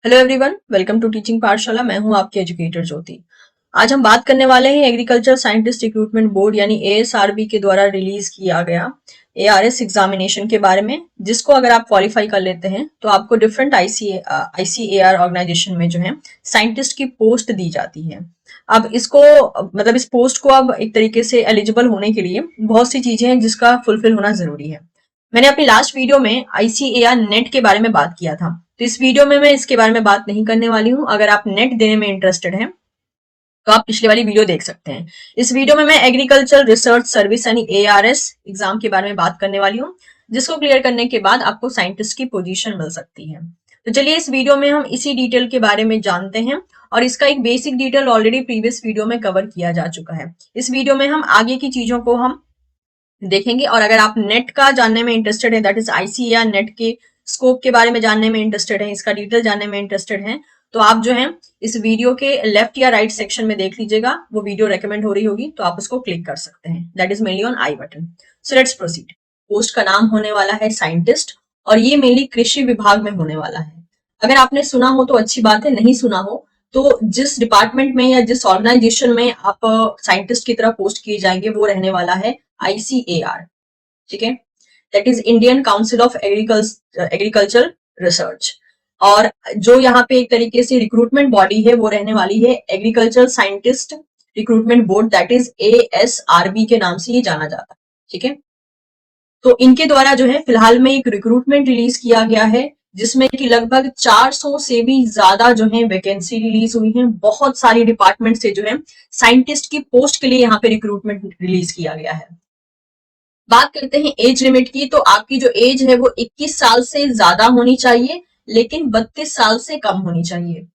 Hello everyone, welcome to teaching Pathshala. मैं हूं आपकी एजुकेटर ज्योति। आज हम बात करने वाले हैं एग्रीकल्चर साइंटिस्ट रिक्रूटमेंट बोर्ड यानी एएसआरबी के द्वारा रिलीज किया गया एआरएस एग्जामिनेशन के बारे में, जिसको अगर आप क्वालिफाई कर लेते हैं तो आपको डिफरेंट आईसीएआर ऑर्गेनाइजेशन में जो है साइंटिस्ट की पोस्ट दी जाती है। अब इसको मतलब इस पोस्ट को अब एक तरीके से एलिजिबल होने के लिए बहुत सी चीजें हैं जिसका फुलफिल होना जरूरी है। मैंने अपनी लास्ट वीडियो में आईसीएआर नेट के बारे में बात किया था, तो इस वीडियो में मैं इसके बारे में बात नहीं करने वाली हूँ। अगर आप नेट देने में इंटरेस्टेड हैं तो आप पिछले वाली वीडियो देख सकते हैं। इस वीडियो में मैं एग्रीकल्चर रिसर्च सर्विस यानी एआरएस एग्जाम के बारे में बात करने वाली हूँ, जिसको क्लियर करने के बाद आपको साइंटिस्ट की पोजीशन मिल सकती है। तो चलिए इस वीडियो में हम इसी डिटेल के बारे में जानते हैं, और इसका एक basic detail already previous video में कवर किया जा चुका है। इस वीडियो में हम आगे की चीजों को हम देखेंगे, और अगर आप नेट का जानने में इंटरेस्टेड है, दैट इज आईसीएआर नेट के स्कोप के बारे में जानने में इंटरेस्टेड है, इसका डिटेल जानने में इंटरेस्टेड है, तो आप जो है इस वीडियो के लेफ्ट या राइट सेक्शन में देख लीजिएगा, वो वीडियो रेकमेंड हो रही होगी तो आप उसको क्लिक कर सकते हैं। That is mainly on I button. So let's proceed. Post का नाम होने वाला है साइंटिस्ट, और ये मेनली कृषि विभाग में होने वाला है। अगर आपने सुना हो तो अच्छी बात है, नहीं सुना हो तो जिस डिपार्टमेंट में या जिस ऑर्गेनाइजेशन में आप साइंटिस्ट की तरह पोस्ट किए जाएंगे वो रहने वाला है आईसीएआर। ठीक है, that is Indian council of agriculture research. और जो यहाँ पे एक तरीके से रिक्रूटमेंट बॉडी है वो रहने वाली है agriculture scientist recruitment board, that is ASRB के नाम से ये जाना जाता है। ठीक है, तो इनके द्वारा जो है फिलहाल में एक रिक्रूटमेंट रिलीज किया गया है, जिसमें कि लगभग 400 से भी ज्यादा जो है वैकेंसी रिलीज हुई है। बहुत सारी डिपार्टमेंट से जो है साइंटिस्ट की पोस्ट के लिए यहाँ पे रिक्रूटमेंट रिलीज किया गया है। बात करते हैं एज लिमिट की, तो आपकी जो एज है वो 21 साल से ज्यादा होनी चाहिए, लेकिन 32 साल से कम होनी चाहिए।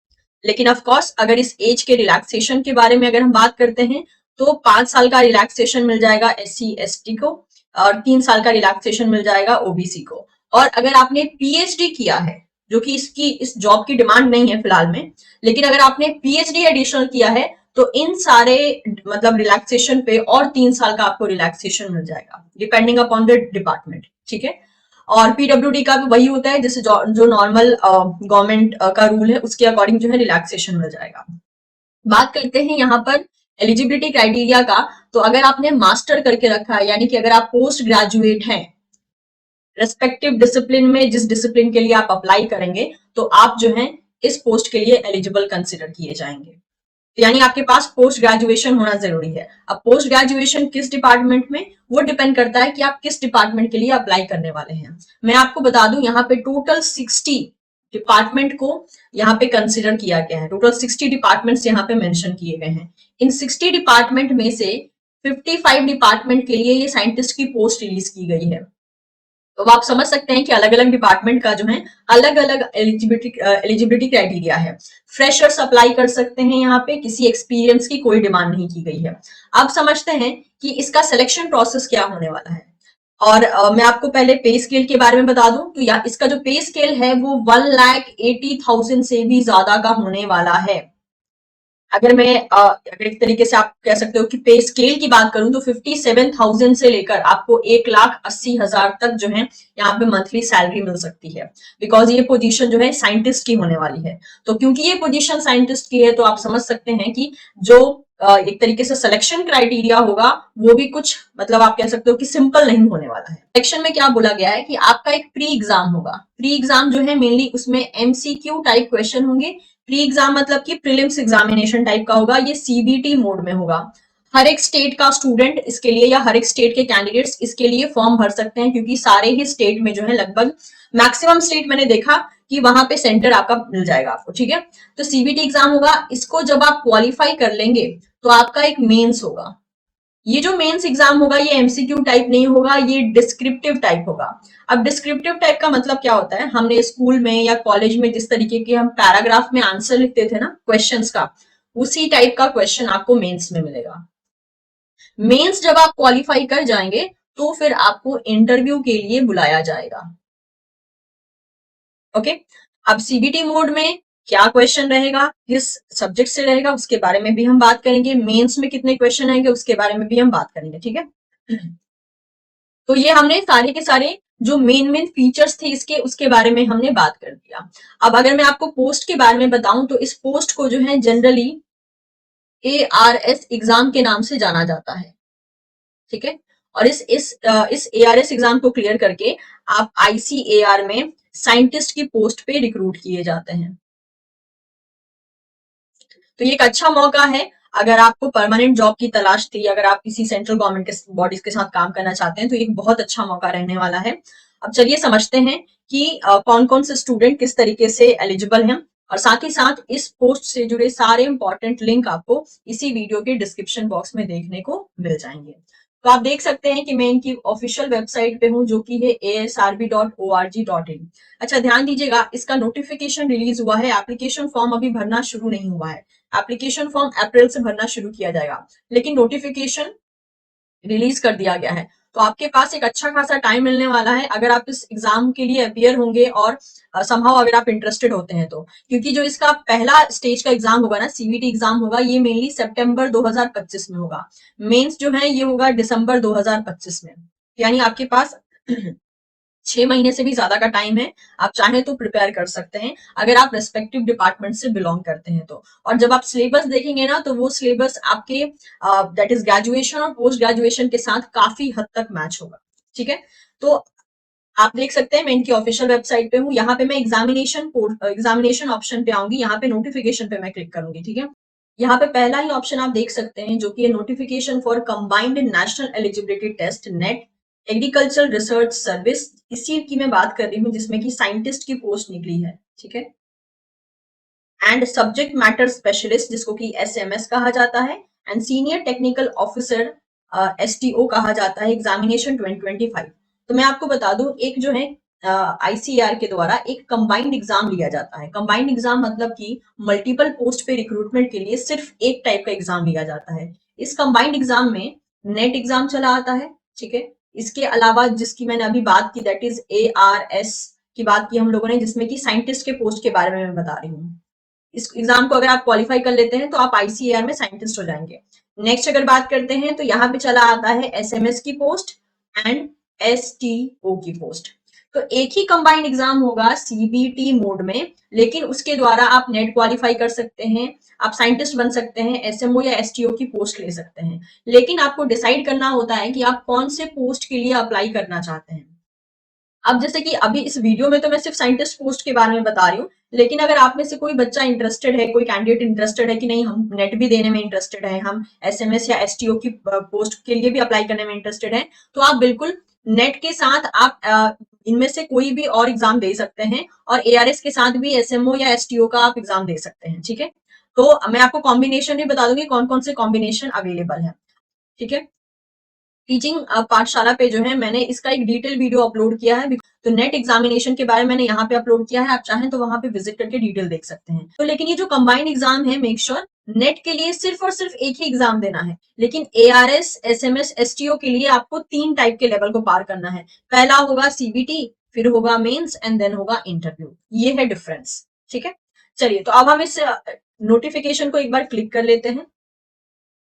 लेकिन ऑफ कोर्स अगर इस एज के रिलैक्सेशन के बारे में अगर हम बात करते हैं तो 5 साल का रिलैक्सेशन मिल जाएगा एससी एसटी को, और 3 साल का रिलैक्सेशन मिल जाएगा ओबीसी को। और अगर आपने पीएचडी किया है, जो कि इस जॉब की डिमांड नहीं है फिलहाल में, लेकिन अगर आपने पीएचडी एडिशनल किया है तो इन सारे मतलब रिलैक्सेशन पे और 3 साल का आपको रिलैक्सेशन मिल जाएगा, डिपेंडिंग अपॉन द डिपार्टमेंट। ठीक है, और पीडब्ल्यूडी का भी वही होता है, जैसे जो नॉर्मल गवर्नमेंट का रूल है उसके अकॉर्डिंग जो है रिलैक्सेशन मिल जाएगा। बात करते हैं यहाँ पर एलिजिबिलिटी क्राइटेरिया का, तो अगर आपने मास्टर करके रखा है, यानी कि अगर आप पोस्ट ग्रेजुएट हैं रेस्पेक्टिव डिसिप्लिन में, जिस डिसिप्लिन के लिए आप अप्लाई करेंगे, तो आप जो है इस पोस्ट के लिए एलिजिबल कंसिडर किए जाएंगे। यानी आपके पास पोस्ट ग्रेजुएशन होना जरूरी है। अब पोस्ट ग्रेजुएशन किस डिपार्टमेंट में, वो डिपेंड करता है कि आप किस डिपार्टमेंट के लिए अप्लाई करने वाले हैं। मैं आपको बता दूं यहाँ पे टोटल 60 डिपार्टमेंट को यहाँ पे कंसिडर किया गया है। टोटल 60 डिपार्टमेंट्स यहाँ पे मेंशन किए गए हैं। इन 60 डिपार्टमेंट में से 55 डिपार्टमेंट के लिए ये साइंटिस्ट की पोस्ट रिलीज की गई है। तो आप समझ सकते हैं कि अलग अलग डिपार्टमेंट का जो है अलग अलग एलिजिबिलिटी क्राइटेरिया है। फ्रेशर्स अप्लाई कर सकते हैं, यहाँ पे किसी एक्सपीरियंस की कोई डिमांड नहीं की गई है। अब समझते हैं कि इसका सिलेक्शन प्रोसेस क्या होने वाला है। और मैं आपको पहले पे स्केल के बारे में बता दूं, तो इसका जो पे स्केल है वो 1,80,000 से भी ज्यादा का होने वाला है। अगर एक तरीके से आप कह सकते हो कि पे स्केल की बात करूं तो 57,000 से लेकर आपको 1,80,000 तक जो है यहाँ पे मंथली सैलरी मिल सकती है, बिकॉज ये पोजीशन जो है साइंटिस्ट की होने वाली है। तो क्योंकि ये पोजीशन साइंटिस्ट की है, तो आप समझ सकते हैं कि जो एक तरीके से सिलेक्शन क्राइटेरिया होगा वो भी कुछ मतलब आप कह सकते हो कि सिंपल नहीं होने वाला है। सिलेक्शन में क्या बोला गया है कि आपका एक प्री एग्जाम होगा। प्री एग्जाम जो है मेनली उसमें एमसीक्यू टाइप क्वेश्चन होंगे। प्री एग्जाम मतलब कि प्रीलिम्स एग्जामिनेशन टाइप का होगा, ये सीबीटी मोड में होगा। हर एक स्टेट का स्टूडेंट इसके लिए या हर एक स्टेट के कैंडिडेट्स इसके लिए फॉर्म भर सकते हैं, क्योंकि सारे ही स्टेट में जो है लगभग मैक्सिमम स्टेट मैंने देखा कि वहां पे सेंटर आपका मिल जाएगा आपको। ठीक है, तो सीबीटी एग्जाम होगा। इसको जब आप क्वालिफाई कर लेंगे तो आपका एक मेंस होगा। ये जो मेंस एग्जाम होगा ये एमसीक्यू टाइप नहीं होगा, ये डिस्क्रिप्टिव टाइप होगा। अब डिस्क्रिप्टिव टाइप का मतलब क्या होता है, हमने स्कूल में या कॉलेज में जिस तरीके के हम पैराग्राफ में आंसर लिखते थे ना क्वेश्चंस का, उसी टाइप का क्वेश्चन आपको मेंस में मिलेगा। मेंस जब आप क्वालिफाई कर जाएंगे तो फिर आपको इंटरव्यू के लिए बुलाया जाएगा। ओके, अब सीबीटी मोड में क्या क्वेश्चन रहेगा, किस सब्जेक्ट से रहेगा, उसके बारे में भी हम बात करेंगे। मेंस में कितने क्वेश्चन आएंगे उसके बारे में भी हम बात करेंगे। ठीक है, तो ये हमने सारे के सारे जो मेन फीचर्स थे इसके उसके बारे में हमने बात कर दिया। अब अगर मैं आपको पोस्ट के बारे में बताऊं तो इस पोस्ट को जो है जनरली ARS एग्जाम के नाम से जाना जाता है, ठीक है। और इस ARS एग्जाम को क्लियर करके आप ICAR में साइंटिस्ट की पोस्ट पे रिक्रूट किए जाते हैं। तो ये एक अच्छा मौका है अगर आपको परमानेंट जॉब की तलाश थी, अगर आप किसी सेंट्रल गवर्नमेंट के बॉडीज के साथ काम करना चाहते हैं तो एक बहुत अच्छा मौका रहने वाला है। अब चलिए समझते हैं कि कौन कौन से स्टूडेंट किस तरीके से एलिजिबल हैं, और साथ ही साथ इस पोस्ट से जुड़े सारे इंपॉर्टेंट लिंक आपको इसी वीडियो के डिस्क्रिप्शन बॉक्स में देखने को मिल जाएंगे। तो आप देख सकते हैं कि मैं इनकी ऑफिशियल वेबसाइट पे हूँ जो कि है asrb.org.in। अच्छा ध्यान दीजिएगा, इसका नोटिफिकेशन रिलीज हुआ है, एप्लीकेशन फॉर्म अभी भरना शुरू नहीं हुआ है। एप्लीकेशन फॉर्म अप्रैल से भरना शुरू किया जाएगा, लेकिन नोटिफिकेशन रिलीज कर दिया गया है। तो आपके पास एक अच्छा खासा टाइम मिलने वाला है अगर आप इस एग्जाम के लिए अपियर होंगे और समहाउ अगर आप इंटरेस्टेड होते हैं तो, क्योंकि जो इसका पहला स्टेज का एग्जाम होगा ना, CBT एग्जाम होगा, ये मेनली सितंबर 2025 में होगा। मेंस जो है ये होगा दिसंबर 2025 में। यानी आपके पास 6 महीने से भी ज्यादा का टाइम है, आप चाहें तो प्रिपेयर कर सकते हैं अगर आप रेस्पेक्टिव डिपार्टमेंट से बिलोंग करते हैं तो। और जब आप सिलेबस देखेंगे ना तो वो सिलेबस आपके दैट इज ग्रेजुएशन और पोस्ट ग्रेजुएशन के साथ काफी हद तक मैच होगा, ठीक है। तो आप देख सकते हैं मैं इनकी ऑफिशियल वेबसाइट पे हूँ, यहाँ पे मैं एग्जामिनेशन ऑप्शन पे आऊंगी, यहाँ पे नोटिफिकेशन पे मैं क्लिक करूंगी, ठीक है। यहाँ पे पहला ही ऑप्शन आप देख सकते हैं जो कि है notification for combined national eligibility test NET agriculture research service. इसी की मैं बात कर रही हूँ जिसमें कि साइंटिस्ट की पोस्ट निकली है, ठीक है। एंड सब्जेक्ट मैटर स्पेशलिस्ट जिसको कि SMS कहा जाता है, and senior technical officer STO कहा जाता है, एग्जामिनेशन 2025। तो मैं आपको बता दूं, एक जो है ICAR के द्वारा एक कंबाइंड एग्जाम लिया जाता है। कंबाइंड एग्जाम मतलब कि मल्टीपल पोस्ट पे रिक्रूटमेंट के लिए सिर्फ एक टाइप का एग्जाम लिया जाता है। इस कंबाइंड एग्जाम में नेट एग्जाम चला आता है, ठीक है। इसके अलावा जिसकी मैंने अभी बात की दैट इज ARS की बात की हम लोगों ने, जिसमें कि साइंटिस्ट के पोस्ट के बारे में मैं बता रही हूँ। इस एग्जाम को अगर आप क्वालिफाई कर लेते हैं तो आप ICAR में साइंटिस्ट हो जाएंगे। नेक्स्ट अगर बात करते हैं तो यहाँ पे चला आता है SMS की पोस्ट एंड STO की पोस्ट। तो एक ही कंबाइंड एग्जाम होगा CBT मोड में, लेकिन उसके द्वारा आप नेट क्वालिफाई कर सकते हैं, आप साइंटिस्ट बन सकते हैं, SMO या STO की पोस्ट ले सकते हैं। लेकिन आपको डिसाइड करना होता है कि आप कौन से पोस्ट के लिए अप्लाई करना चाहते हैं। अब जैसे कि अभी इस वीडियो में तो मैं सिर्फ साइंटिस्ट पोस्ट के बारे में बता रही हूँ, लेकिन अगर आप में से कोई बच्चा इंटरेस्टेड है, कोई कैंडिडेट इंटरेस्टेड है कि नहीं हम नेट भी देने में इंटरेस्टेड है, हम SMS या STO की पोस्ट के लिए भी अप्लाई करने में इंटरेस्टेड है, तो आप बिल्कुल नेट के साथ आप इनमें से कोई भी और एग्जाम दे सकते हैं, और ARS के साथ भी SMO या STO का आप एग्जाम दे सकते हैं, ठीक है। तो मैं आपको कॉम्बिनेशन भी बता दूंगी कौन कौन से कॉम्बिनेशन अवेलेबल है, ठीक है। टीचिंग पाठशाला पे जो है मैंने इसका एक डिटेल वीडियो अपलोड किया है। तो नेट एग्जामिनेशन के बारे में मैंने यहाँ पे अपलोड किया है, आप चाहें तो वहां पे विजिट करके डिटेल देख सकते हैं। तो लेकिन ये जो कंबाइंड एग्जाम है, मेक श्योर नेट के लिए सिर्फ और सिर्फ एक ही एग्जाम देना है, लेकिन ARS SMS STO के लिए आपको 3 टाइप के लेवल को पार करना है। पहला होगा CBT, फिर होगा मेंस एंड देन होगा इंटरव्यू। ये है डिफरेंस, ठीक है। चलिए तो अब हम इस नोटिफिकेशन को एक बार क्लिक कर लेते हैं,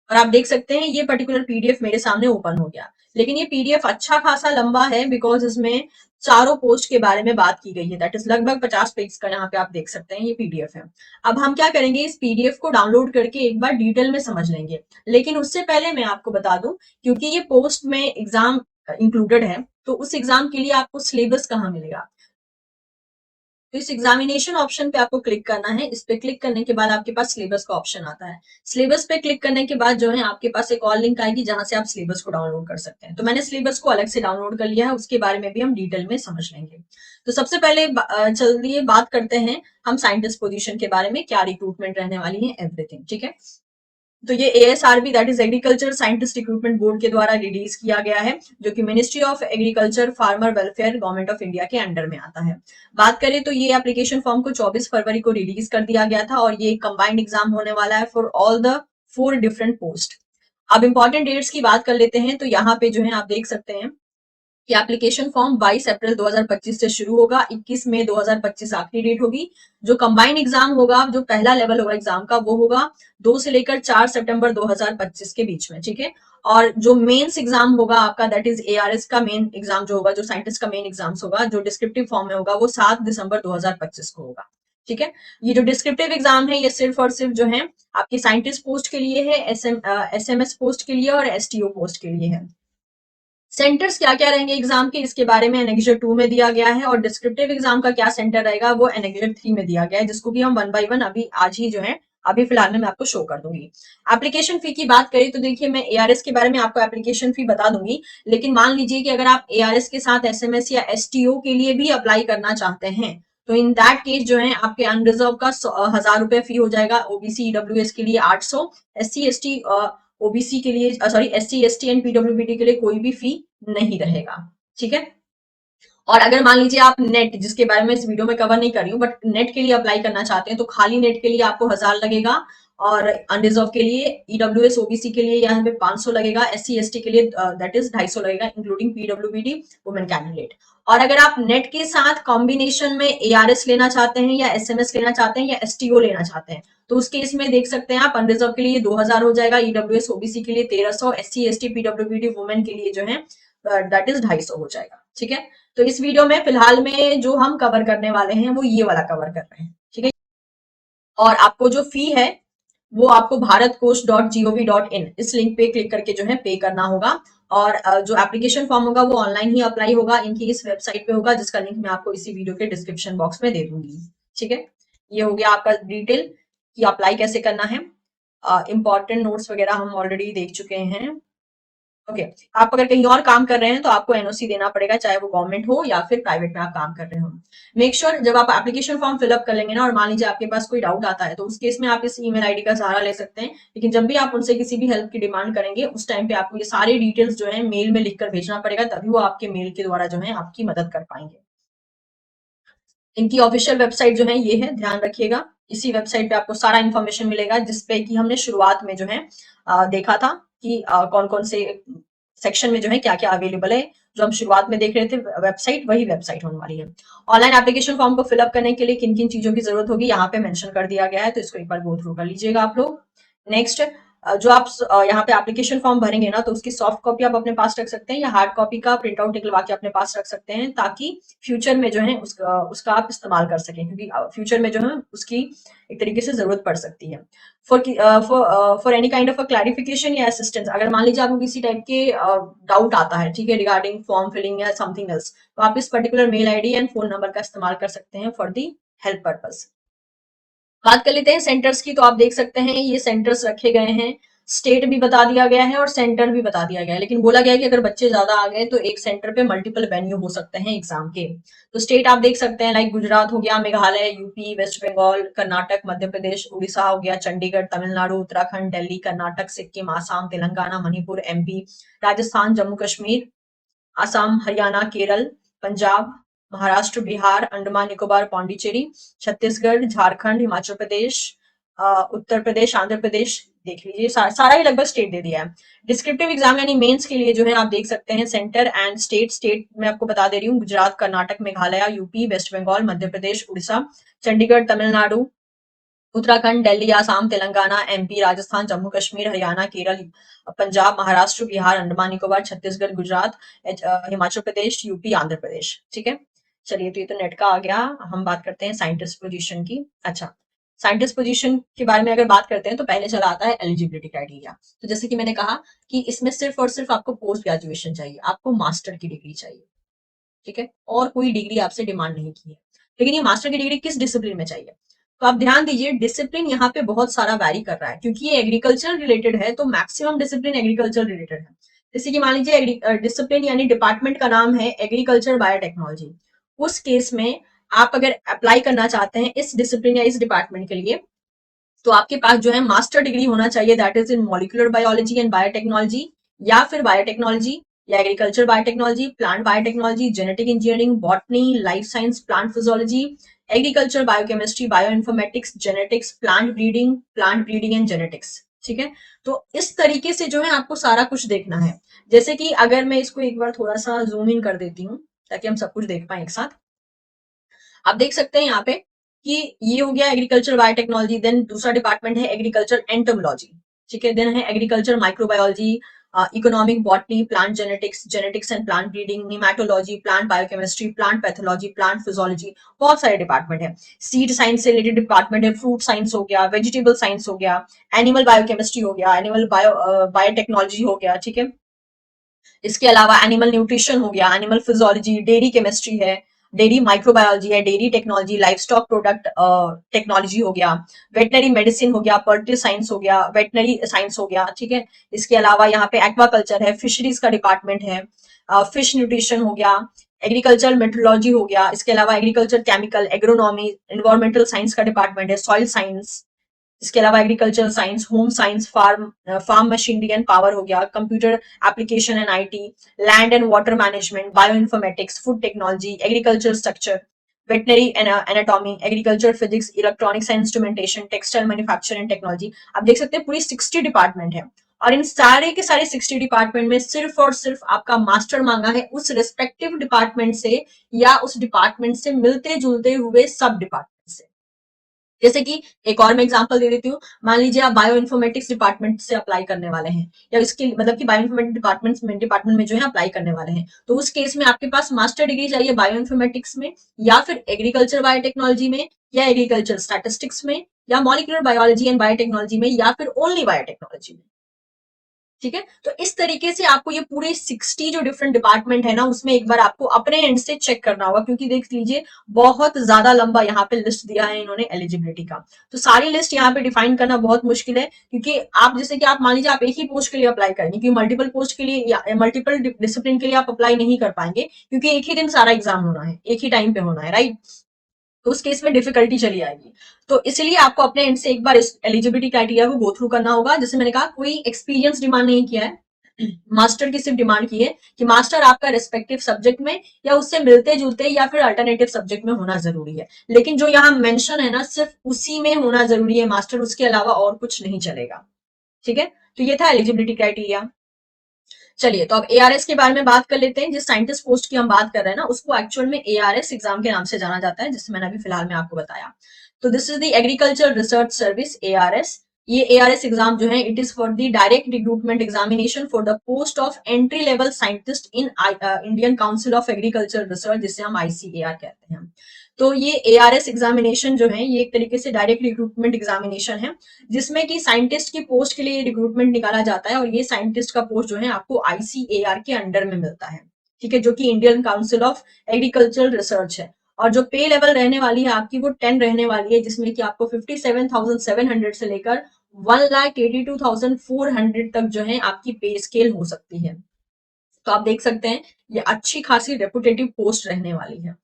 और आप देख सकते हैं ये पर्टिकुलर PDF मेरे सामने ओपन हो गया। लेकिन ये PDF अच्छा खासा लंबा है, बिकॉज इसमें चारों पोस्ट के बारे में बात की गई है। दैट इज लगभग 50 पेज का यहाँ पे आप देख सकते हैं ये PDF है। अब हम क्या करेंगे, इस PDF को डाउनलोड करके एक बार डिटेल में समझ लेंगे। लेकिन उससे पहले मैं आपको बता दूं, क्योंकि ये पोस्ट में एग्जाम इंक्लूडेड है, तो उस एग्जाम के लिए आपको सिलेबस कहाँ मिलेगा। तो इस एग्जामिनेशन ऑप्शन पे आपको क्लिक करना है। इस पे क्लिक करने के बाद आपके पास सिलेबस का ऑप्शन आता है। सिलेबस पे क्लिक करने के बाद जो है आपके पास एक और लिंक आएगी जहां से आप सिलेबस को डाउनलोड कर सकते हैं। तो मैंने सिलेबस को अलग से डाउनलोड कर लिया है, उसके बारे में भी हम डिटेल में समझ लेंगे। तो सबसे पहले चलिए बात करते हैं हम साइंटिस्ट पोजीशन के बारे में, क्या रिक्रूटमेंट रहने वाली है, एवरीथिंग, ठीक है। तो ये ASRB that is agriculture scientist recruitment board के द्वारा रिलीज किया गया है, जो कि ministry of agriculture farmer welfare government of India के अंडर में आता है। बात करें तो ये एप्लीकेशन फॉर्म को 24 फरवरी को रिलीज कर दिया गया था, और ये कंबाइंड एग्जाम होने वाला है for all the 4 different post. अब इंपॉर्टेंट डेट्स की बात कर लेते हैं, तो यहाँ पे जो है आप देख सकते हैं कि एप्लीकेशन फॉर्म 22 अप्रैल 2025 से शुरू होगा, 21 मई 2025 आखिरी डेट होगी। जो कंबाइंड एग्जाम होगा, जो पहला लेवल होगा एग्जाम का, वो होगा 2 से लेकर 4 सितंबर 2025 के बीच में, ठीक है। और जो मेंस एग्जाम होगा आपका, दैट इज एआरएस का मेन एग्जाम जो होगा, जो साइंटिस्ट का मेन एग्जाम्स होगा, जो डिस्क्रिप्टिव फॉर्म में होगा, वो 7 दिसंबर 2025 को होगा। ठीक है, ये जो डिस्क्रिप्टिव एग्जाम है ये सिर्फ और सिर्फ जो है आपकी साइंटिस्ट पोस्ट के लिए है, एसएमएस पोस्ट के लिए और एसटीओ पोस्ट के लिए है। सेंटर्स क्या क्या रहेंगे एग्जाम के, इसके बारे में एनेक्जर 2 में दिया गया है, और डिस्क्रिप्टिव एग्जाम का क्या सेंटर रहेगा वो एनेक्जर 3 में दिया गया है, जिसको कि हम वन बाय वन अभी आज ही जो है अभी फिलहाल में मैं आपको शो कर दूंगी। एप्लीकेशन फी की बात करें तो देखिए, मैं एआरएस के बारे में आपको एप्लीकेशन फी बता दूंगी, लेकिन मान लीजिए कि अगर आप एआरएस के साथ एसएमएस या एसटीओ के लिए भी अप्लाई करना चाहते हैं, तो इन दैट केस जो है आपके अनरिजर्व का 1000 रुपए फी हो जाएगा, ओबीसी ईडब्ल्यूएस के लिए 800, एससी एसटी ओबीसी के लिए sorry SC ST and PWBD के लिए कोई भी फी नहीं रहेगा। ठीक है, और अगर मान लीजिए आप नेट, जिसके बारे में इस वीडियो में कवर नहीं कर रही हूँ, बट नेट के लिए अप्लाई करना चाहते हैं, तो खाली नेट के लिए आपको 1000 लगेगा, और अनरिजर्व के लिए ईडब्ल्यूएस ओबीसी के लिए यहाँ पे 500 लगेगा, एससी एसटी के लिए दैट इज 250 लगेगा, इंक्लूडिंग पीडब्ल्यूबीडी वुमेन कैंडिडेट। और अगर आप नेट के साथ कॉम्बिनेशन में एआरएस लेना चाहते हैं, या एसएमएस लेना चाहते हैं, या एसटीओ लेना चाहते हैं, तो उस केस में देख सकते हैं आप, अनरिजर्व के लिए 2000 हो जाएगा, ईडब्ल्यूएस ओबीसी के लिए 1300, एससी एसटी पीडब्ल्यूबीडी वुमेन के लिए जो है दैट इज 250 हो जाएगा। ठीक है, तो इस वीडियो में फिलहाल में जो हम कवर करने वाले हैं वो ये वाला कवर कर रहे हैं। ठीक है, और आपको जो फी है वो आपको bharatkosh.gov.in इस लिंक पे क्लिक करके जो है पे करना होगा, और जो एप्लीकेशन फॉर्म होगा वो ऑनलाइन ही अप्लाई होगा, इनकी इस वेबसाइट पे होगा, जिसका लिंक मैं आपको इसी वीडियो के डिस्क्रिप्शन बॉक्स में दे दूंगी। ठीक है, ये हो गया आपका डिटेल कि अप्लाई कैसे करना है। इंपॉर्टेंट नोट्स वगैरह हम ऑलरेडी देख चुके हैं। ओके, आप अगर कहीं और काम कर रहे हैं तो आपको एनओसी देना पड़ेगा, चाहे वो गवर्नमेंट हो या फिर प्राइवेट में आप काम कर रहे हो। मेक श्योर जब आप एप्लीकेशन फॉर्म फिलअप कर लेंगे ना, और मान लीजिए आपके पास कोई डाउट आता है, तो उस केस में आप इस ईमेल आईडी का सहारा ले सकते हैं, लेकिन जब भी आप उनसे किसी भी हेल्प की डिमांड करेंगे, उस टाइम पे आपको ये सारी डिटेल्स जो है मेल में लिखकर भेजना पड़ेगा, तभी वो आपके मेल के द्वारा जो है आपकी मदद कर पाएंगे। इनकी ऑफिशियल वेबसाइट जो है ये है, ध्यान रखिएगा। इसी वेबसाइट पे आपको सारा इन्फॉर्मेशन मिलेगा, जिसपे कि हमने शुरुआत में जो है देखा था कि कौन कौन से सेक्शन में जो है क्या क्या अवेलेबल है। जो हम शुरुआत में देख रहे थे वेबसाइट, वही वेबसाइट होने वाली है। ऑनलाइन एप्लीकेशन फॉर्म को फिलअप करने के लिए किन किन चीजों की जरूरत होगी यहाँ पे मेंशन कर दिया गया है, तो इसको एक बार गो थ्रू कर लीजिएगा आप लोग। नेक्स्ट, जो आप यहाँ पे एप्लीकेशन फॉर्म भरेंगे ना, तो उसकी सॉफ्ट कॉपी आप अपने पास रख सकते हैं, या हार्ड कॉपी का प्रिंट आउट निकलवा के अपने पास रख सकते हैं, ताकि फ्यूचर में जो है उसका आप इस्तेमाल कर सकें, क्योंकि फ्यूचर में जो है उसकी एक तरीके से जरूरत पड़ सकती है। For for any kind of a clarification या असिस्टेंस, अगर मान लीजिए आपको किसी टाइप के डाउट आता है, ठीक है, रिगार्डिंग फॉर्म फिलिंग या समथिंग एल्स, तो आप इस particular mail ID and phone number का इस्तेमाल कर सकते हैं फॉर दी हेल्प पर्पज। बात कर लेते हैं सेंटर्स की, तो आप देख सकते हैं ये सेंटर्स रखे गए हैं, स्टेट भी बता दिया गया है और सेंटर भी बता दिया गया है, लेकिन बोला गया है कि अगर बच्चे ज्यादा आ गए तो एक सेंटर पे मल्टीपल वेन्यू हो सकते हैं एग्जाम के। तो स्टेट आप देख सकते हैं, लाइक गुजरात हो गया, मेघालय, यूपी, वेस्ट बंगाल, कर्नाटक, मध्य प्रदेश, उड़ीसा हो गया, चंडीगढ़, तमिलनाडु, उत्तराखंड, दिल्ली, कर्नाटक, सिक्किम, आसाम, तेलंगाना, मणिपुर, एमपी, राजस्थान, जम्मू कश्मीर, असम, हरियाणा, केरल, पंजाब, महाराष्ट्र, बिहार, अंडमान निकोबार, पौंडीचेरी, छत्तीसगढ़, झारखंड, हिमाचल प्रदेश, उत्तर प्रदेश, आंध्र प्रदेश, देख लीजिए सारा ही लगभग स्टेट दे दिया है। डिस्क्रिप्टिव एग्जाम यानी मेंस के लिए जो है आप देख सकते हैं सेंटर एंड स्टेट। स्टेट में आपको बता दे रही हूँ, Gujarat, Karnataka, Meghalaya, UP, waste Bengal, Madhya Pradesh, Orissa, Chandigarh, Tamil Nadu, Uttarakhand, Delhi, Assam, Telangana, MP, Rajasthan, Jammu Kashmir, Haryana, Kerala, Punjab, Maharashtra, Bihar, Andaman Nicobar, Chhattisgarh, Gujarat, Himachal Pradesh, UP, Andhra Pradesh. ठीक है, चलिए, तो ये तो नेट का आ गया। हम बात करते हैं साइंटिस्ट पोजीशन की। अच्छा, साइंटिस्ट पोजीशन के बारे में अगर बात करते हैं तो पहले चला आता है एलिजिबिलिटी क्राइटेरिया। तो जैसे कि मैंने कहा कि इसमें सिर्फ और सिर्फ आपको पोस्ट ग्रेजुएशन चाहिए, आपको मास्टर की डिग्री चाहिए। ठीक है, और कोई डिग्री आपसे डिमांड नहीं की है, लेकिन ये मास्टर की डिग्री किस डिसिप्लिन में चाहिए, तो आप ध्यान दीजिए, डिसिप्लिन यहाँ पे बहुत सारा वैरी कर रहा है, क्योंकि ये एग्रीकल्चर रिलेटेड है, तो मैक्सिमम डिसिप्लिन एग्रीकल्चर रिलेटेड है। जैसे कि मान लीजिए डिसिप्लिन यानी डिपार्टमेंट का नाम है एग्रीकल्चर बायोटेक्नोलॉजी, उस केस में आप अगर अप्लाई करना चाहते हैं इस डिसिप्लिन या इस डिपार्टमेंट के लिए, तो आपके पास जो है मास्टर डिग्री होना चाहिए, that is in molecular biology and biotechnology, या फिर बायोटेक्नोलॉजी या agriculture biotechnology, plant biotechnology, genetic engineering, botany, life science, plant physiology, agriculture biochemistry, bioinformatics, genetics, plant breeding and genetics. ठीक है, तो इस तरीके से जो है आपको सारा कुछ देखना है। जैसे कि अगर मैं इसको एक बार थोड़ा सा जूम इन कर देती हूँ, ताकि हम सब कुछ देख पाए एक साथ। आप देख सकते हैं यहाँ पे कि ये हो गया एग्रीकल्चर बायोटेक्नोलॉजी, देन दूसरा डिपार्टमेंट है एग्रीकल्चर एंटोमोलॉजी। ठीक है, देन है agriculture microbiology, economic botany, plant genetics, genetics and plant breeding, nematology, plant biochemistry, plant pathology, plant physiology, बहुत सारे डिपार्टमेंट है। सीड साइंस से रिलेटेड डिपार्टमेंट है, फ्रूट साइंस हो गया, वेजिटेबल साइंस हो गया, एनिमल बायोकेमिस्ट्री हो गया, एनिमल बायोटेक्नोलॉजी हो गया, ठीक है। इसके अलावा एनिमल न्यूट्रिशन हो गया, एनिमल फिजियोलॉजी, डेयरी केमिस्ट्री है, डेयरी माइक्रोबायोलॉजी है, dairy technology, life stock product technology हो गया, वेटनरी मेडिसिन हो गया, पर्टी साइंस हो गया, वेटनरी साइंस हो गया, ठीक है। इसके अलावा यहाँ पे एक्वाकल्चर है, फिशरीज का डिपार्टमेंट है, फिश न्यूट्रिशन हो गया, एग्रीकल्चर मेट्रोलॉजी हो गया, इसके अलावा agriculture chemical, agronomy, environmental science का डिपार्टमेंट है, सॉइल साइंस, इसके अलावा agriculture science, home science, farm machinery and power हो गया, computer application and IT, land and water management, bioinformatics, food technology, agriculture structure, veterinary anatomy, agriculture physics, electronics and instrumentation, textile manufacturing and technology. आप देख सकते हैं पूरी 60 department है, और इन सारे के सारे 60 डिपार्टमेंट में सिर्फ और सिर्फ आपका मास्टर मांगा है उस रिस्पेक्टिव डिपार्टमेंट से या उस डिपार्टमेंट से मिलते जुलते हुए सब डिपार्टमेंट से। जैसे कि एक और मैं एग्जांपल दे देती हूँ, मान लीजिए आप बायो इन्फॉर्मेटिक्स डिपार्टमेंट से अप्लाई करने वाले हैं, या इसके मतलब कि बायो इन्फॉर्मेटिक्स डिपार्टमेंट में जो है अप्लाई करने वाले हैं, तो उस केस में आपके पास मास्टर डिग्री चाहिए बायो इन्फॉर्मेटिक्स में, या फिर एग्रीकल्चर बायोटेक्नोलॉजी में, या एग्रीकल्चर स्टैटिस्टिक्स में, या मॉलिक्यूलर बायोलॉजी एंड बायोटेक्नोलॉजी में, या फिर ओनली बायोटेक्नोलॉजी में। ठीक है, तो इस तरीके से आपको ये पूरे 60 जो डिफरेंट डिपार्टमेंट है ना, उसमें एक बार आपको अपने एंड से चेक करना होगा, क्योंकि देख लीजिए बहुत ज्यादा लंबा यहाँ पे लिस्ट दिया है इन्होंने एलिजिबिलिटी का। तो सारी लिस्ट यहाँ पे डिफाइन करना बहुत मुश्किल है, क्योंकि आप जैसे कि आप मान लीजिए आप एक ही पोस्ट के लिए अप्लाई करेंगे, क्योंकि मल्टीपल पोस्ट के लिए या मल्टीपल डिसिप्लिन के लिए आप अप्लाई नहीं कर पाएंगे, क्योंकि एक ही दिन सारा एग्जाम होना है, एक ही टाइम पे होना है, राइट। तो उस केस में डिफिकल्टी चली आएगी। तो इसलिए आपको अपने एंड से एक बार इस एलिजिबिलिटी क्राइटेरिया को गो थ्रू करना होगा। जैसे मैंने कहा, कोई एक्सपीरियंस डिमांड नहीं किया है, मास्टर की सिर्फ डिमांड की है कि मास्टर आपका रेस्पेक्टिव सब्जेक्ट में या उससे मिलते जुलते या फिर अल्टरनेटिव सब्जेक्ट में होना जरूरी है। लेकिन जो यहाँ मेंशन है ना, सिर्फ उसी में होना जरूरी है मास्टर, उसके अलावा और कुछ नहीं चलेगा। ठीक है, तो ये था एलिजिबिलिटी क्राइटेरिया। चलिए, तो अब एआरएस के बारे में बात कर लेते हैं। जिस साइंटिस्ट पोस्ट की हम बात कर रहे हैं ना, उसको एक्चुअल में एआरएस एग्जाम के नाम से जाना जाता है, जिससे मैंने अभी फिलहाल में आपको बताया। तो this is the agriculture research service, ARS. ये एआरएस एग्जाम जो है, it is for the direct recruitment examination for the post of entry level scientist in Indian council of agriculture research, जिसे हम आईसीएआर कहते हैं। तो ये एआरएस एग्जामिनेशन जो है, ये एक तरीके से डायरेक्ट रिक्रूटमेंट एग्जामिनेशन है, जिसमें कि साइंटिस्ट की पोस्ट के लिए रिक्रूटमेंट निकाला जाता है, और ये साइंटिस्ट का पोस्ट जो है आपको आईसीएआर के अंडर में मिलता है। ठीक है, जो कि Indian council of agriculture research है। और जो पे लेवल रहने वाली है आपकी, वो 10 रहने वाली है, जिसमें कि आपको 57,700 से लेकर 1,82,400 तक जो है आपकी पे स्केल हो सकती है। तो आप देख सकते हैं, ये अच्छी खासी रेपुटेटिव पोस्ट रहने वाली है।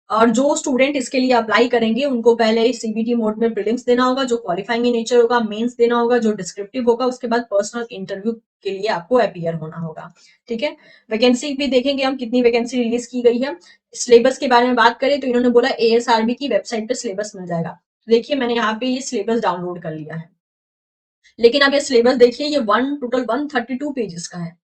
और जो स्टूडेंट इसके लिए अप्लाई करेंगे, उनको पहले सीबीटी मोड में प्रीलिम्स देना होगा, जो क्वालिफाइंग इन नेचर होगा, मेंस देना होगा जो डिस्क्रिप्टिव होगा, उसके बाद पर्सनल इंटरव्यू के लिए आपको अपीयर होना होगा। ठीक है, वैकेंसी भी देखेंगे हम, कितनी वैकेंसी रिलीज की गई है। सिलेबस के बारे में बात करें तो इन्होंने बोला एएसआरबी की वेबसाइट पे सिलेबस मिल जाएगा। देखिए, मैंने यहाँ पे ये सिलेबस डाउनलोड कर लिया है, लेकिन अब ये सिलेबस देखिए, ये टोटल 132 पेजेस का है।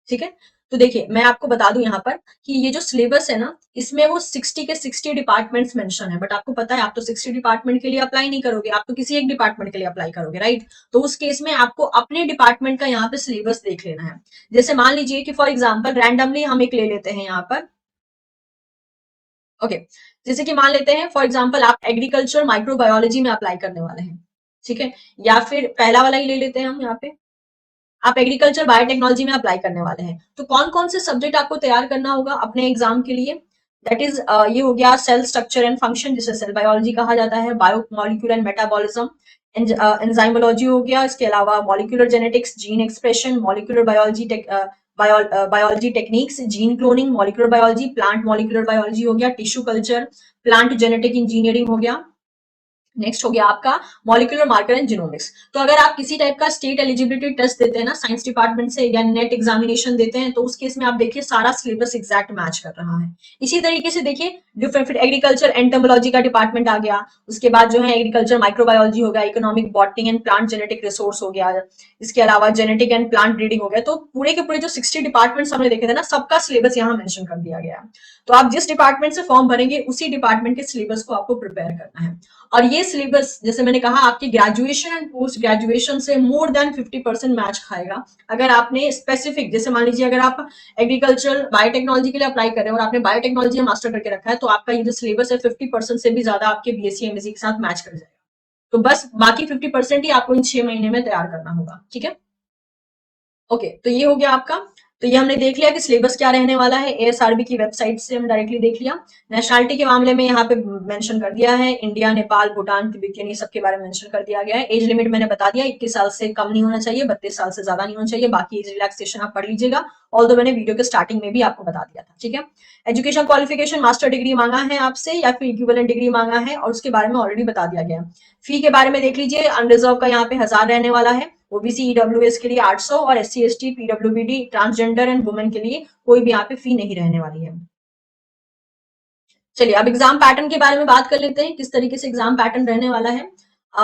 ठीक है, तो देखिए मैं आपको बता दूं यहाँ पर कि ये जो सिलेबस है ना, इसमें वो 60 के 60 डिपार्टमेंट्स मेंशन है, बट आपको पता है आप तो 60 डिपार्टमेंट के लिए अप्लाई नहीं करोगे, आप तो किसी एक डिपार्टमेंट के लिए अप्लाई करोगे, राइट। तो उस केस में आपको अपने डिपार्टमेंट का यहाँ पे सिलेबस देख लेना है। जैसे मान लीजिए कि फॉर एग्जाम्पल रैंडमली हम एक ले लेते हैं यहाँ पर, ओके। जैसे कि मान लेते हैं फॉर एग्जाम्पल आप एग्रीकल्चर माइक्रोबायोलॉजी में अप्लाई करने वाले हैं, ठीक है, या फिर पहला वाला ही ले लेते हैं हम यहाँ पे, आप एग्रीकल्चर बायोटेक्नोलॉजी में अप्लाई करने वाले हैं। तो कौन कौन से सब्जेक्ट आपको तैयार करना होगा अपने एग्जाम के लिए? दैट इज ये हो गया सेल स्ट्रक्चर एंड फंक्शन, जिसे सेल बायोलॉजी कहा जाता है, bio molecule and metabolism, enzymology हो गया, इसके अलावा molecular genetics, gene expression, molecular biology biology techniques, gene cloning, molecular biology, plant molecular biology हो गया, tissue culture, plant genetic engineering हो गया। नेक्स्ट हो गया आपका मॉलिक्यूलर मार्कर एंड जीनोमिक्स। तो अगर आप किसी टाइप का स्टेट एलिजिबिलिटी टेस्ट देते हैं ना साइंस डिपार्टमेंट से, या नेट एग्जामिनेशन देते हैं, तो उस केस में आप देखिए सारा सिलेबस एग्जैक्ट मैच कर रहा है। इसी तरीके से देखिए डिफरेंट, फिर एग्रीकल्चर एंटोमोलॉजी का डिपार्टमेंट आ गया, उसके बाद जो है एग्रीकल्चर माइक्रोबायोलॉजी हो गया, economic botany and plant genetic resource हो गया, इसके अलावा जेनेटिक एंड प्लांट ब्रीडिंग हो गया। तो पूरे के पूरे जो 60 डिपार्टमेंट्स हमने देखे थे ना, सबका सिलेबस यहाँ मेंशन कर दिया गया। तो आप जिस डिपार्टमेंट से फॉर्म भरेंगे, उसी डिपार्टमेंट के सिलेबस को आपको प्रिपेयर करना है। और ये ये सिलेबस जैसे मैंने कहा आपके ग्रेजुएशन एंड पोस्ट ग्रेजुएशन से मोर देन 50% मैच खाएगा। अगर आपने स्पेसिफिक, जैसे मान लीजिए अगर आप एग्रीकल्चर बायोटेक्नोलॉजी के लिए अप्लाई कर रहे हैं और आपने बायोटेक्नोलॉजी में मास्टर करके रखा है, तो आपका ये जो सिलेबस है 50% से भी ज्यादा आपके बीएससी एमएससी के साथ मैच कर जाएगा। तो बस बाकी 50% ही आपको इन 6 महीने में तैयार करना होगा। ठीक है, ओके, तो ये हो गया आपका। तो ये हमने देख लिया कि सिलेबस क्या रहने वाला है। एएसआरबी की वेबसाइट से हम डायरेक्टली देख लिया। नेशनलिटी के मामले में यहाँ पे मेंशन कर दिया है, इंडिया, नेपाल, भूटान, तिब्बत, ये सबके बारे में मेंशन कर दिया गया है। एज लिमिट मैंने बता दिया, 21 साल से कम नहीं होना चाहिए, 32 साल से ज्यादा नहीं होना चाहिए। बाकी एज रिलैक्सेशन आप पढ़ लीजिएगा, ऑल्दो मैंने वीडियो के स्टार्टिंग में भी आपको बता दिया था। ठीक है, एजुकेशन क्वालिफिकेशन मास्टर डिग्री मांगा है आपसे या फिर इक्विवेलेंट डिग्री मांगा है, और उसके बारे में ऑलरेडी बता दिया गया है। फी के बारे में देख लीजिए, अनरिजर्व का यहाँ पे 1000 रहने वाला है, ओबीसी ईडब्ल्यूएस के लिए 800 और SC ST PWBD transgender and women के लिए कोई भी यहाँ पे फी नहीं रहने वाली है। चलिए अब एग्जाम पैटर्न के बारे में बात कर लेते हैं, किस तरीके से एग्जाम पैटर्न रहने वाला है।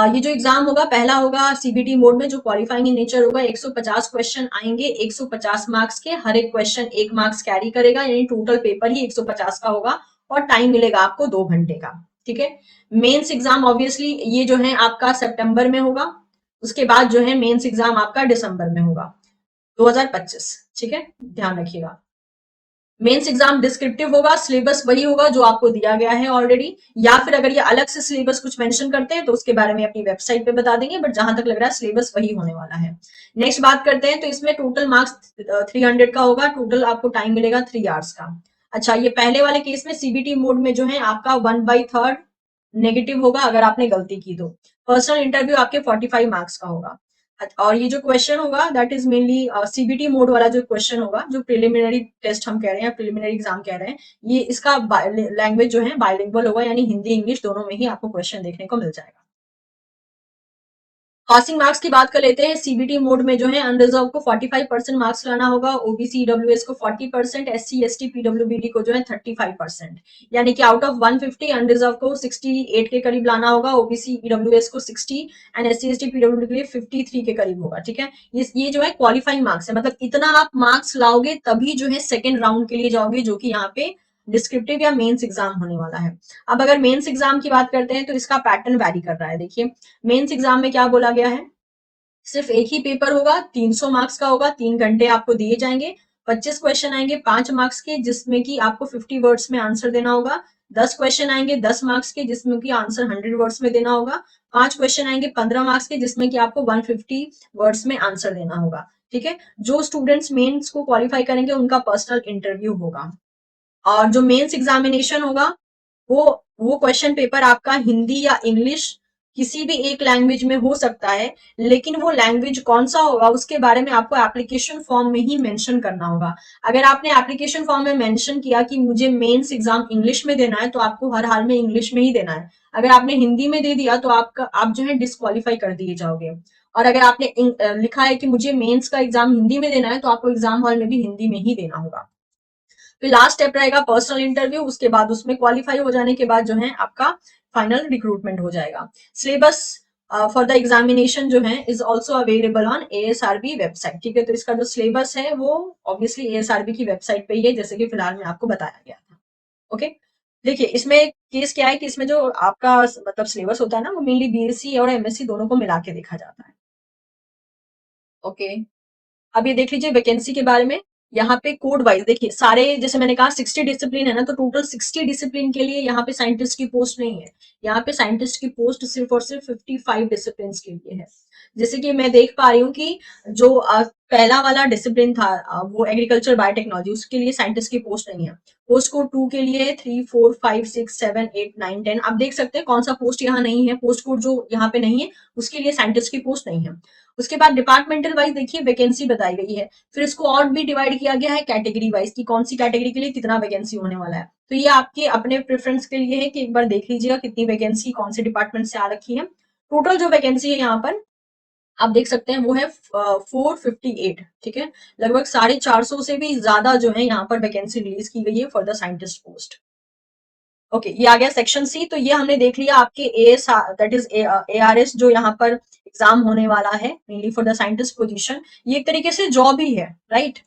ये जो एग्जाम होगा, पहला होगा सीबीटी मोड में, जो क्वालिफाइंग इन नेचर होगा। 150 क्वेश्चन आएंगे, 150 मार्क्स के, हर एक क्वेश्चन 1 मार्क्स कैरी करेगा, यानी टोटल पेपर ही 150 का होगा और टाइम मिलेगा आपको 2 घंटे का। ठीक है, मेंस एग्जाम ऑब्वियसली ये जो है आपका सितंबर में होगा, उसके बाद जो है मेंस एग्जाम आपका दिसंबर में होगा 2025। ठीक है, ध्यान रखिएगा। मेंस एग्जाम डिस्क्रिप्टिव होगा, सिलेबस वही होगा जो आपको दिया गया है ऑलरेडी, या फिर अगर ये अलग से सिलेबस कुछ मेंशन करते हैं तो उसके बारे में अपनी वेबसाइट पे बता देंगे, बट जहां तक लग रहा है सिलेबस वही होने वाला है। नेक्स्ट बात करते हैं, तो इसमें टोटल मार्क्स 300 का होगा, टोटल आपको टाइम मिलेगा 3 आवर्स का। अच्छा, ये पहले वाले केस में सीबीटी मोड में जो है आपका 1/3 नेगेटिव होगा अगर आपने गलती की तो। पर्सनल इंटरव्यू आपके 45 मार्क्स का होगा। और ये जो क्वेश्चन होगा that is mainly CBT mode वाला जो क्वेश्चन होगा, जो प्रिलिमिनरी टेस्ट हम कह रहे हैं, प्रिलिमिनरी एग्जाम कह रहे हैं, ये इसका लैंग्वेज जो है बाइलिंगुअल होगा, यानी हिंदी इंग्लिश दोनों में ही आपको क्वेश्चन देखने को मिल जाएगा। पासिंग मार्क्स की बात कर लेते हैं। सीबीटी मोड में जो है अनरिजर्व को 45% मार्क्स लाना होगा, ओबीसी ईडब्ल्यूएस को 40%, एससी एसटी पीडब्ल्यूबीडी को जो है 35%, यानी कि आउट ऑफ 150 अनरिजर्व को 68 के करीब लाना होगा, ओबीसी ईडब्ल्यूएस को 60 एंड एससी एसटी पीडब्ल्यूडी के लिए 53 के करीब होगा। ठीक है, ये जो है क्वालिफाइंग मार्क्स है, मतलब इतना आप मार्क्स लाओगे तभी जो है सेकेंड राउंड के लिए जाओगे, जो कि यहाँ पे डिस्क्रिप्टिव या मेंस एग्जाम होने वाला है। अब अगर मेंस एग्जाम की बात करते हैं तो इसका पैटर्न वैरी कर रहा है। देखिए, मेंस एग्जाम में क्या बोला गया है, सिर्फ एक ही पेपर होगा, 300 मार्क्स का होगा, 3 घंटे आपको दिए जाएंगे, 25 क्वेश्चन आएंगे 5 मार्क्स के, जिसमें कि आपको 50 वर्ड्स में आंसर देना होगा। 10 क्वेश्चन आएंगे 10 मार्क्स के, जिसमें कि आंसर 100 वर्ड्स में देना होगा। 5 क्वेश्चन आएंगे 15 मार्क्स के, जिसमें कि आपको 150 वर्ड्स में आंसर देना होगा। ठीक है, जो स्टूडेंट्स मेंस को क्वालिफाई करेंगे उनका पर्सनल इंटरव्यू होगा। और जो मेंस एग्जामिनेशन होगा, वो वो क्वेश्चन पेपर आपका हिंदी या इंग्लिश किसी भी एक लैंग्वेज में हो सकता है, लेकिन वो लैंग्वेज कौन सा होगा उसके बारे में आपको एप्लीकेशन फॉर्म में ही मेंशन करना होगा। अगर आपने एप्लीकेशन फॉर्म में मेंशन किया कि मुझे मेंस एग्जाम इंग्लिश में देना है, तो आपको हर हाल में इंग्लिश में ही देना है। अगर आपने हिंदी में दे दिया तो आप जो है डिस्क्वालीफाई कर दिए जाओगे। और अगर आपने लिखा है कि मुझे मेंस का एग्जाम हिंदी में देना है, तो आपको एग्जाम हॉल में भी हिंदी में ही देना होगा। फिर लास्ट स्टेप रहेगा पर्सनल इंटरव्यू, उसके बाद उसमें क्वालिफाई हो जाने के बाद जो है आपका फाइनल रिक्रूटमेंट हो जाएगा। सिलेबस फॉर द एग्जामिनेशन जो है is also available on ASRB website. ठीक है, तो इसका जो सिलेबस है वो ऑब्वियसली एएसआरबी की वेबसाइट पे ही है, जैसे कि फिलहाल में आपको बताया गया था। ओके, देखिए इसमें केस क्या है कि इसमें जो आपका मतलब सिलेबस होता है ना, वो मेनली बीएससी और एमएससी दोनों को मिला के देखा जाता है। ओके, अब ये देख लीजिए वैकेंसी के बारे में। यहाँ पे कोड वाइज देखिए, सारे जैसे मैंने कहा 60 डिसिप्लिन है ना, तो टोटल 60 डिसिप्लिन के लिए यहाँ पे साइंटिस्ट की पोस्ट नहीं है। यहाँ पे साइंटिस्ट की पोस्ट सिर्फ और सिर्फ 55 डिसिप्लिन के लिए है। जैसे कि मैं देख पा रही हूँ कि जो पहला वाला डिसिप्लिन था वो एग्रीकल्चर बायोटेक्नोलॉजी, उसके लिए साइंटिस्ट की पोस्ट नहीं है। पोस्ट कोड 2 के लिए 3 4 5 6 7 8 9 10 आप देख सकते हैं कौन सा पोस्ट यहाँ नहीं है। पोस्ट कोड जो यहाँ पे नहीं है उसके लिए साइंटिस्ट की पोस्ट नहीं है। उसके बाद डिपार्टमेंटल वाइज देखिए वैकेंसी बताई गई है, फिर इसको और भी डिवाइड किया गया है कैटेगरी वाइज कि कौन सी कैटेगरी के लिए कितना वैकेंसी होने वाला है। तो ये आपके अपने प्रेफरेंस के लिए है कि एक बार देख लीजिएगा कितनी वैकेंसी कौन से डिपार्टमेंट से आ रखी है। टोटल जो वैकेंसी है यहाँ पर आप देख सकते हैं वो है 458। ठीक है, लगभग 450 से भी ज्यादा जो है यहाँ पर वैकेंसी रिलीज की गई है for the scientist post. Okay, ये आ गया सेक्शन सी। तो ये हमने देख लिया आपके एएस दैट इज एआरएस जो यहाँ पर एग्जाम होने वाला है mainly for the scientist position. ये एक तरीके से जॉब ही है, राइट।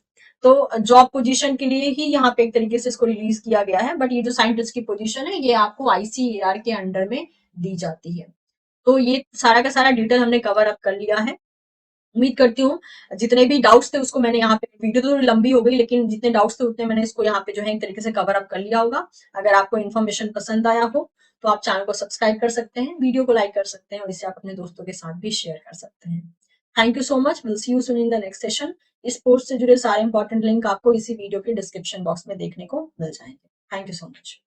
तो जॉब पोजीशन के लिए ही यहाँ पे एक तरीके से इसको रिलीज किया गया है, बट ये जो साइंटिस्ट की पोजीशन है ये आपको आईसीएआर के अंडर में दी जाती है। तो ये सारा का सारा डिटेल हमने कवर अप कर लिया है। उम्मीद करती हूँ जितने भी डाउट्स थे उसको मैंने यहाँ पे, वीडियो तो थोड़ी लंबी हो गई लेकिन जितने डाउट्स थे उतने मैंने इसको यहाँ पे जो है एक तरीके से कवर अप कर लिया होगा। अगर आपको इन्फॉर्मेशन पसंद आया हो तो आप चैनल को सब्सक्राइब कर सकते हैं, वीडियो को लाइक कर सकते हैं और इसे आप अपने दोस्तों के साथ भी शेयर कर सकते हैं। Thank you so much, will see you soon in the next session. इस पोस्ट से जुड़े सारे इंपॉर्टेंट लिंक आपको इसी वीडियो के डिस्क्रिप्शन बॉक्स में देखने को मिल जाएंगे। Thank you so much.